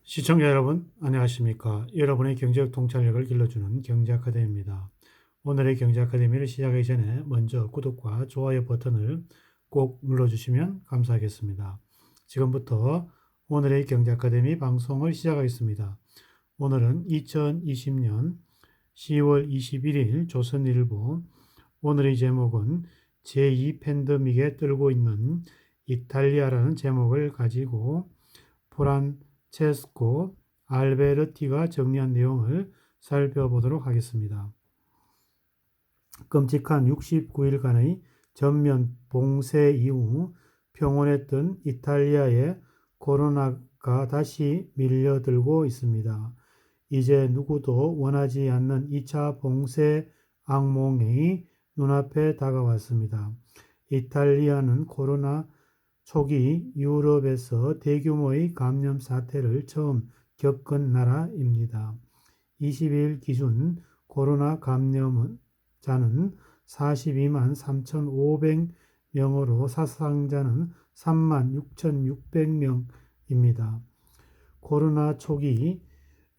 시청자 여러분, 안녕하십니까? 여러분의 경제적 통찰력을 길러주는 경제아카데미입니다. 오늘의 경제아카데미를 시작하기 전에 먼저 구독과 좋아요 버튼을 꼭 눌러주시면 감사하겠습니다. 지금부터 오늘의 경제아카데미 방송을 시작하겠습니다. 오늘은 2020년 10월 21일 조선일보. 오늘의 제목은 제2 팬데믹에 떨고 있는 이탈리아라는 제목을 가지고 프란체스코 알베르티가 정리한 내용을 살펴보도록 하겠습니다. 끔찍한 69일간의 전면 봉쇄 이후 평온했던 이탈리아에 코로나가 다시 밀려들고 있습니다. 이제 누구도 원하지 않는 2차 봉쇄 악몽이 눈앞에 다가왔습니다. 이탈리아는 코로나 초기 유럽에서 대규모의 감염 사태를 처음 겪은 나라입니다. 20일 기준 코로나 감염자는 42만 3,500명으로 사상자는 3만 6,600명입니다. 코로나 초기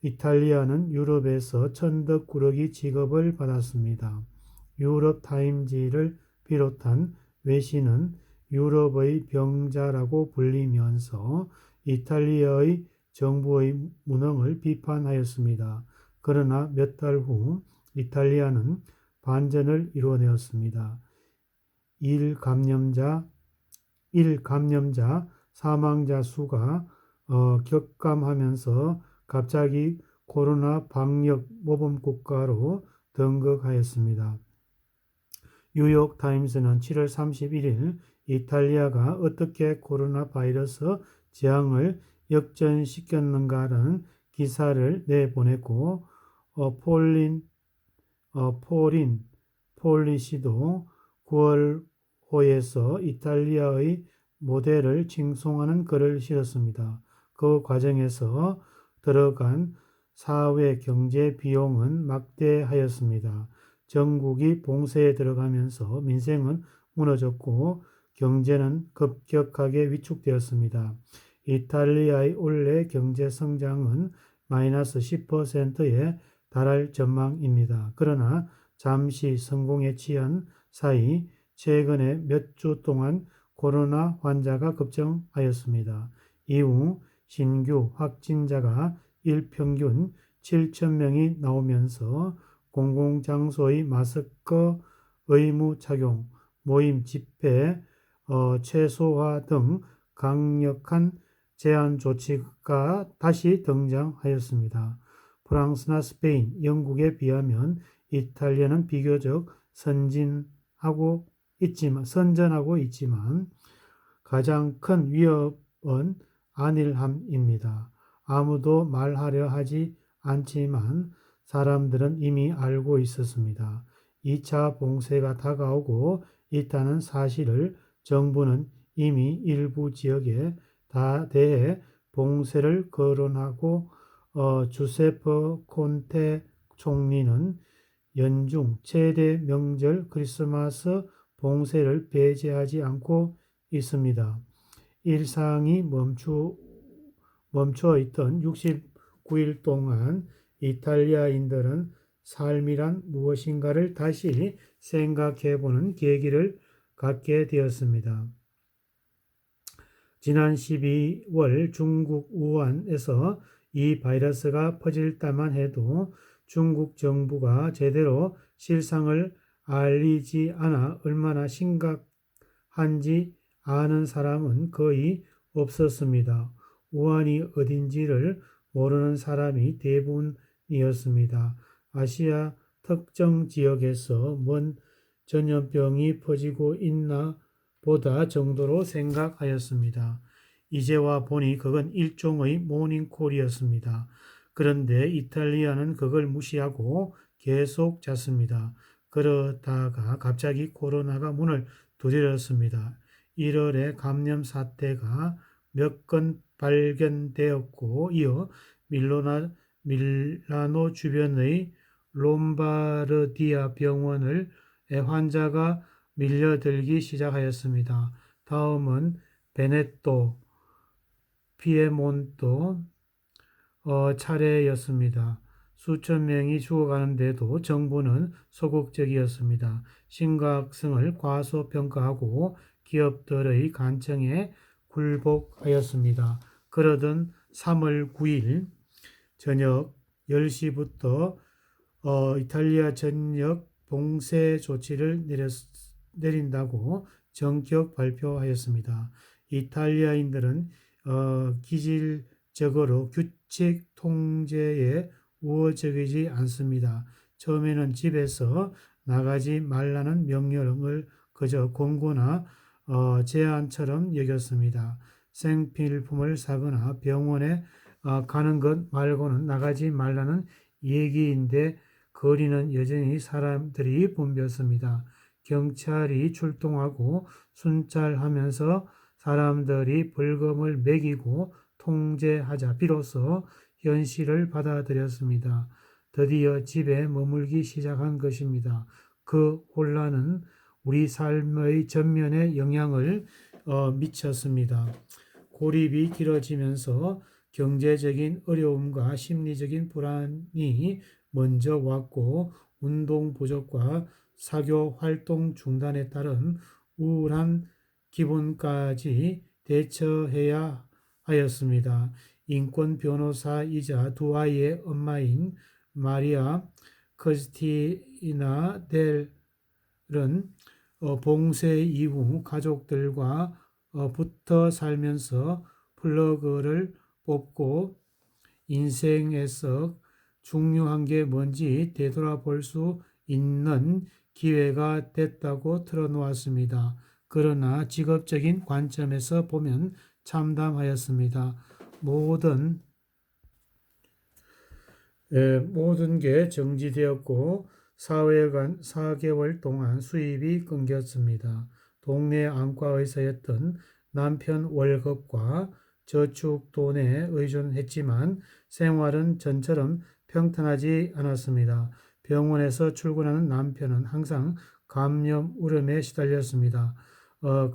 이탈리아는 유럽에서 천덕꾸러기 취급을 받았습니다. 유럽 타임지를 비롯한 외신은 유럽의 병자라고 불리면서 이탈리아의 정부의 무능을 비판하였습니다. 그러나 몇 달 후 이탈리아는 반전을 이뤄내었습니다. 1감염자 사망자 수가 격감하면서 갑자기 코로나 방역 모범 국가로 등극하였습니다. 뉴욕타임스는 7월 31일 이탈리아가 어떻게 코로나 바이러스 재앙을 역전시켰는가라는 기사를 내보냈고 폴리시도 9월호에서 이탈리아의 모델을 칭송하는 글을 실었습니다. 그 과정에서 들어간 사회 경제 비용은 막대하였습니다. 전국이 봉쇄에 들어가면서 민생은 무너졌고 경제는 급격하게 위축되었습니다. 이탈리아의 올해 경제 성장은 마이너스 10%에 달할 전망입니다. 그러나 잠시 성공에 취한 사이 최근에 몇 주 동안 코로나 환자가 급증하였습니다. 이후 신규 확진자가 일평균 7,000명이 나오면서 공공장소의 마스크 의무 착용, 모임 집회 최소화 등 강력한 제한 조치가 다시 등장하였습니다. 프랑스나 스페인, 영국에 비하면 이탈리아는 비교적 선전하고 있지만 가장 큰 위협은 안일함입니다. 아무도 말하려 하지 않지만 사람들은 이미 알고 있었습니다. 2차 봉쇄가 다가오고 있다는 사실을 정부는 이미 일부 지역에 대해 봉쇄를 거론하고 주세퍼 콘테 총리는 연중 최대 명절 크리스마스 봉쇄를 배제하지 않고 있습니다. 일상이 멈춰 있던 69일 동안 이탈리아인들은 삶이란 무엇인가를 다시 생각해보는 계기를 갖게 되었습니다. 지난 12월 중국 우한에서 이 바이러스가 퍼질 때만 해도 중국 정부가 제대로 실상을 알리지 않아 얼마나 심각한지 아는 사람은 거의 없었습니다. 우한이 어딘지를 모르는 사람이 대부분이었습니다. 아시아 특정 지역에서 뭔 전염병이 퍼지고 있나 보다 정도로 생각하였습니다. 이제와 보니 그건 일종의 모닝콜이었습니다. 그런데 이탈리아는 그걸 무시하고 계속 잤습니다. 그러다가 갑자기 코로나가 문을 두드렸습니다. 1월에 감염 사태가 몇 건 발견되었고 이어 밀라노 주변의 롬바르디아 병원을 환자가 밀려들기 시작하였습니다. 다음은 베네토, 피에몬토, 차례였습니다. 수천 명이 죽어가는데도 정부는 소극적이었습니다. 심각성을 과소평가하고 기업들의 간청에 굴복하였습니다. 그러던 3월 9일 저녁 10시부터 이탈리아 전역 봉쇄 조치를 내린다고 전격 발표하였습니다. 이탈리아인들은 기질적으로 규칙 통제에 우호적이지 않습니다. 처음에는 집에서 나가지 말라는 명령을 그저 권고나 제안처럼 여겼습니다. 생필품을 사거나 병원에 가는 것 말고는 나가지 말라는 얘기인데 거리는 여전히 사람들이 붐볐습니다. 경찰이 출동하고 순찰하면서 사람들이 벌금을 매기고 통제하자 비로소 현실을 받아들였습니다. 드디어 집에 머물기 시작한 것입니다. 그 혼란은 우리 삶의 전면에 영향을 미쳤습니다. 고립이 길어지면서 경제적인 어려움과 심리적인 불안이 먼저 왔고 운동 부족과 사교 활동 중단에 따른 우울한 기분까지 대처해야 하였습니다. 인권 변호사이자 두 아이의 엄마인 마리아 크리스티나 델은 봉쇄 이후 가족들과 붙어 살면서 플러그를 뽑고 인생에서 중요한 게 뭔지 되돌아볼 수 있는 기회가 됐다고 틀어놓았습니다. 그러나 직업적인 관점에서 보면 참담하였습니다. 모든 게 정지되었고 4개월 동안 수입이 끊겼습니다. 동네 안과의사였던 남편 월급과 저축돈에 의존했지만 생활은 전처럼 평탄하지 않았습니다. 병원에서 출근하는 남편은 항상 감염 우려에 시달렸습니다.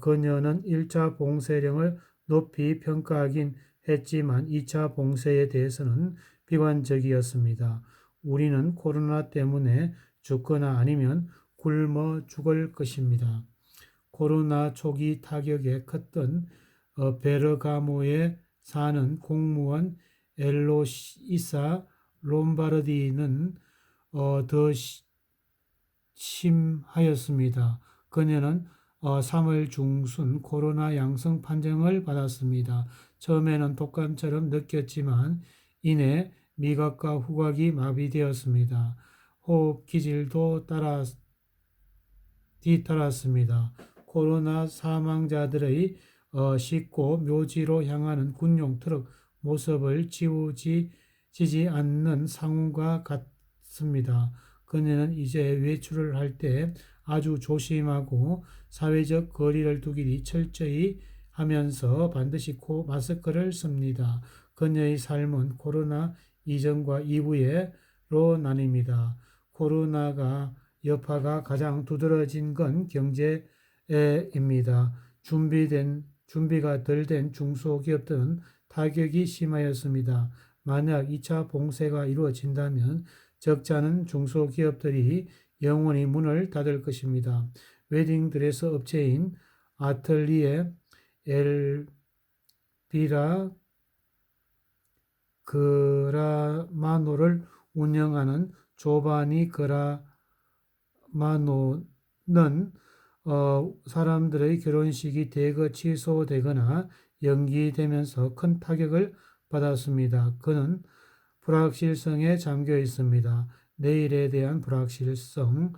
그녀는 1차 봉쇄령을 높이 평가하긴 했지만 2차 봉쇄에 대해서는 비관적이었습니다. 우리는 코로나 때문에 죽거나 아니면 굶어 죽을 것입니다. 코로나 초기 타격에 컸던 베르가모에 사는 공무원 엘로이사 롬바르디는 더 심하였습니다. 그녀는 3월 중순 코로나 양성 판정을 받았습니다. 처음에는 독감처럼 느꼈지만 이내 미각과 후각이 마비되었습니다. 호흡 기질도 뒤따랐습니다. 코로나 사망자들의 싣고 묘지로 향하는 군용 트럭 모습을 지우지지 않는 상황과 같습니다. 그녀는 이제 외출을 할 때 아주 조심하고 사회적 거리를 두기를 철저히 하면서 반드시 마스크를 씁니다. 그녀의 삶은 코로나 이전과 이후로 나뉩니다. 코로나가 여파가 가장 두드러진 건 경제입니다. 준비가 덜 된 중소기업들은 타격이 심하였습니다. 만약 2차 봉쇄가 이루어진다면 적잖은 중소기업들이 영원히 문을 닫을 것입니다. 웨딩드레스 업체인 아틀리에 엘비라 그라마노를 운영하는 조바니 그라마노는 사람들의 결혼식이 대거 취소되거나 연기되면서 큰 타격을 받았습니다. 그는 불확실성에 잠겨 있습니다. 내일에 대한 불확실성,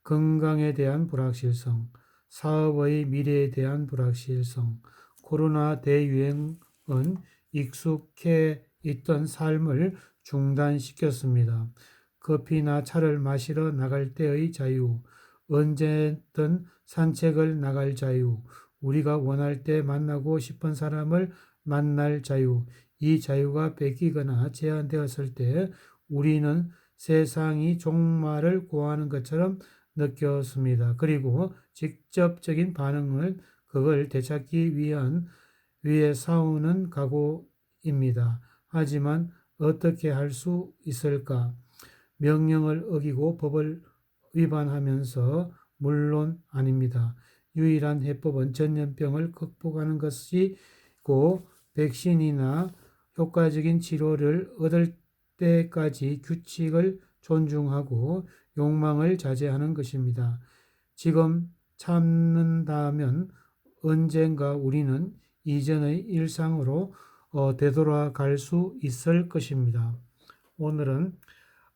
건강에 대한 불확실성, 사업의 미래에 대한 불확실성, 코로나 대유행은 익숙해 있던 삶을 중단시켰습니다. 커피나 차를 마시러 나갈 때의 자유, 언제든 산책을 나갈 자유, 우리가 원할 때 만나고 싶은 사람을 만날 자유, 이 자유가 뺏기거나 제한되었을 때 우리는 세상이 종말을 고하는 것처럼 느꼈습니다. 그리고 직접적인 반응을 그걸 되찾기 위해 싸우는 각오입니다. 하지만 어떻게 할 수 있을까? 명령을 어기고 법을 위반하면서 물론 아닙니다. 유일한 해법은 전염병을 극복하는 것이고 백신이나 효과적인 치료를 얻을 때까지 규칙을 존중하고 욕망을 자제하는 것입니다. 지금 참는다면 언젠가 우리는 이전의 일상으로 되돌아갈 수 있을 것입니다. 오늘은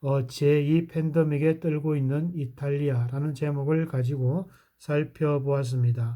제2 팬데믹에 떨고 있는 이탈리아라는 제목을 가지고 살펴보았습니다.